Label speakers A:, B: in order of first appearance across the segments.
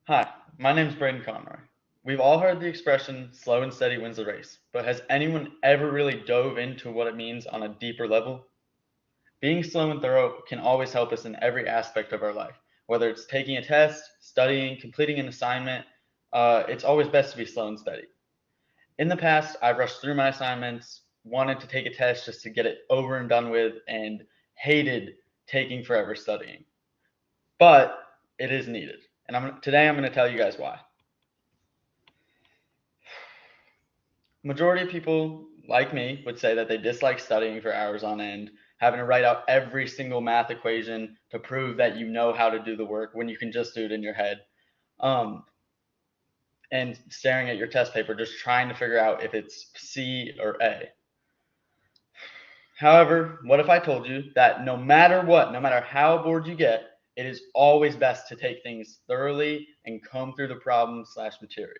A: Hi, my name's Braden Conroy. We've all heard the expression slow and steady wins the race, but has anyone ever really dove into what it means on a deeper level? Being slow and thorough can always help us in every aspect of our life, whether it's taking a test, studying, completing an assignment. It's always best to be slow and steady. In the past, I've rushed through my assignments, wanted to take a test just to get it over and done with, and hated taking forever studying. But it is needed, and today I'm going to tell you guys why. Majority of people like me would say that they dislike studying for hours on end, having to write out every single math equation to prove that you know how to do the work when you can just do it in your head, um, and staring at your test paper just trying to figure out if it's C or A. However, what if I told you that no matter what, no matter how bored you get, it is always best to take things thoroughly and comb through the problem/material.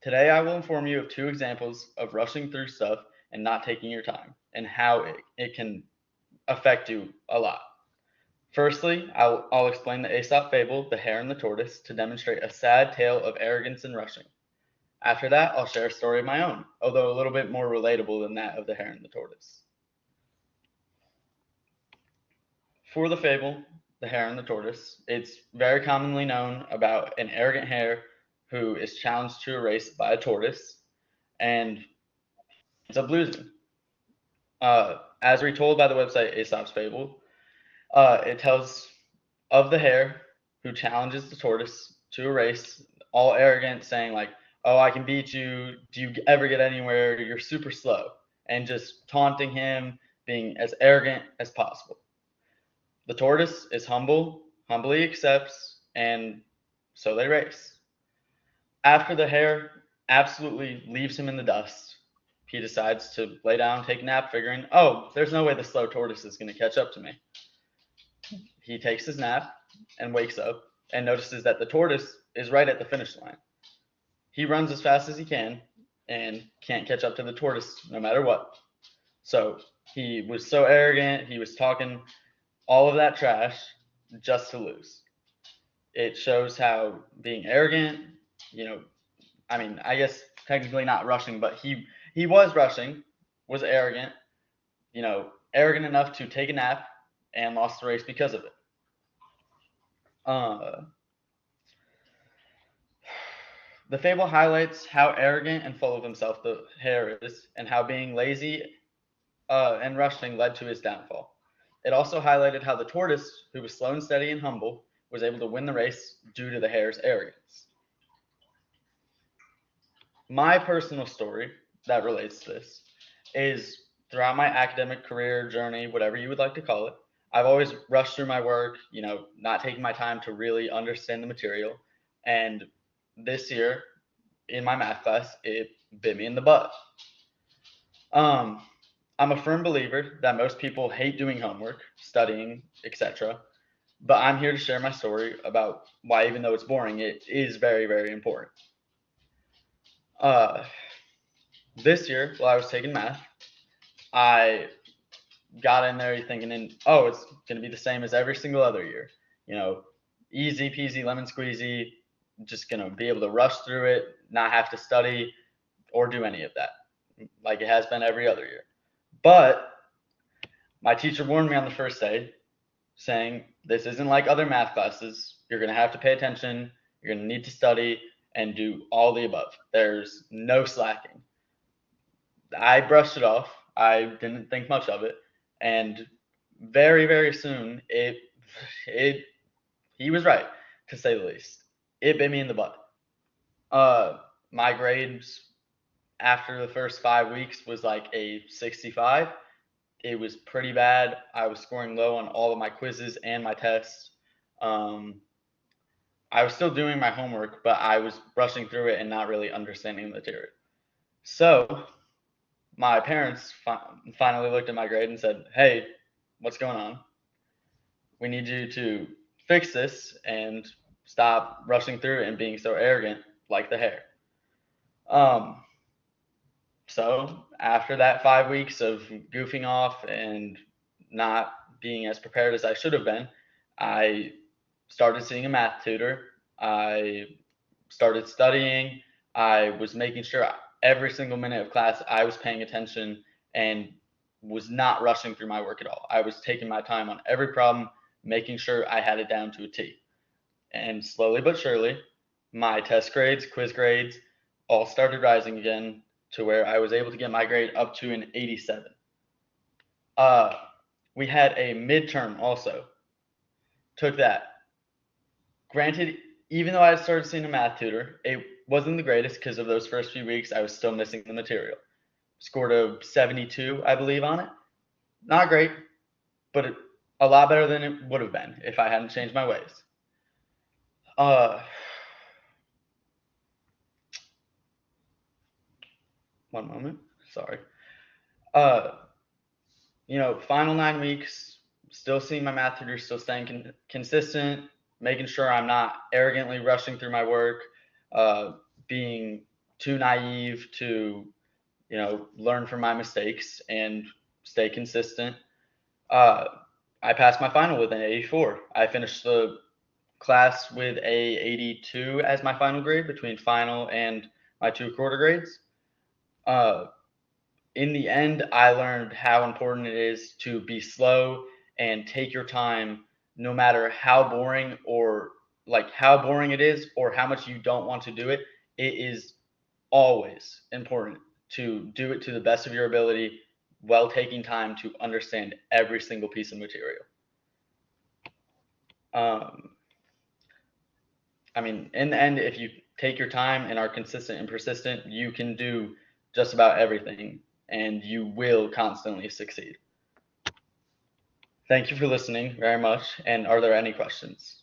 A: Today, I will inform you of two examples of rushing through stuff and not taking your time, and how it can affect you a lot. Firstly, I'll explain the Aesop fable, The Hare and the Tortoise, to demonstrate a sad tale of arrogance and rushing. After that, I'll share a story of my own, although a little bit more relatable than that of the hare and the tortoise. For the fable, The Hare and the Tortoise, it's very commonly known about an arrogant hare who is challenged to a race by a tortoise and ends up losing. As retold by the website Aesop's Fable, it tells of the hare who challenges the tortoise to a race, all arrogant, saying like, "Oh, I can beat you. Do you ever get anywhere? You're super slow," and just taunting him, being as arrogant as possible. The tortoise is humble, humbly accepts, and so they race. After the hare absolutely leaves him in the dust, he decides to lay down, take a nap, figuring, oh, there's no way the slow tortoise is going to catch up to me. He takes his nap and wakes up and notices that the tortoise is right at the finish line. He runs as fast as he can and can't catch up to the tortoise no matter what. So he was so arrogant, he was talking all of that trash just to lose. It shows how being arrogant, you know, I mean, I guess technically not rushing, but he was rushing, was arrogant, arrogant enough to take a nap and lost the race because of it. Uh, the fable highlights how arrogant and full of himself the hare is, and how being lazy and rushing led to his downfall. It also highlighted how the tortoise, who was slow and steady and humble, was able to win the race due to the hare's arrogance. My personal story that relates to this is throughout my academic career journey, whatever you would like to call it, I've always rushed through my work, not taking my time to really understand the material. And this year in my math class, it bit me in the butt. Um, I'm a firm believer that most people hate doing homework, studying, etc. But I'm here to share my story about why, even though it's boring, it is very, very important. Uh, this year, while I was taking math, I got in there thinking, oh, it's going to be the same as every single other year. Easy peasy, lemon squeezy, just going to be able to rush through it, not have to study or do any of that, like it has been every other year. But my teacher warned me on the first day, saying, this isn't like other math classes. You're going to have to pay attention. You're going to need to study and do all the above. There's no slacking. I brushed it off. I didn't think much of it. And very, very soon, he was right, to say the least. It bit me in the butt. My grades after the first 5 weeks was like a 65. It was pretty bad. I was scoring low on all of my quizzes and my tests. Um, I was still doing my homework, but I was rushing through it and not really understanding the material. So my parents finally looked at my grade and said, hey, what's going on? We need you to fix this and stop rushing through it and being so arrogant like the hare. Um, so after that 5 weeks of goofing off and not being as prepared as I should have been, I started seeing a math tutor. I started studying. I was making sure every single minute of class I was paying attention and was not rushing through my work at all. I was taking my time on every problem, making sure I had it down to a T. And slowly but surely, my test grades, quiz grades, all started rising again to where I was able to get my grade up to an 87. Uh, we had a midterm also. Took that. Granted, even though I started seeing a math tutor, it wasn't the greatest because of those first few weeks. I was still missing the material. Scored a 72, I believe, on it. Not great, but a lot better than it would have been if I hadn't changed my ways. Uh, One moment. Sorry. Uh, final 9 weeks, still seeing my math tutor, still staying consistent, making sure I'm not arrogantly rushing through my work, uh, being too naive to, learn from my mistakes and stay consistent. Uh, I passed my final with an 84. I finished the class with a 82 as my final grade between final and my 2 quarter grades. Uh, in the end, I learned how important it is to be slow and take your time, no matter how boring or like how boring it is or how much you don't want to do it. It is always important to do it to the best of your ability while taking time to understand every single piece of material. Um, I mean, in the end, if you take your time and are consistent and persistent, you can do just about everything and you will constantly succeed. Thank you for listening very much. And are there any questions?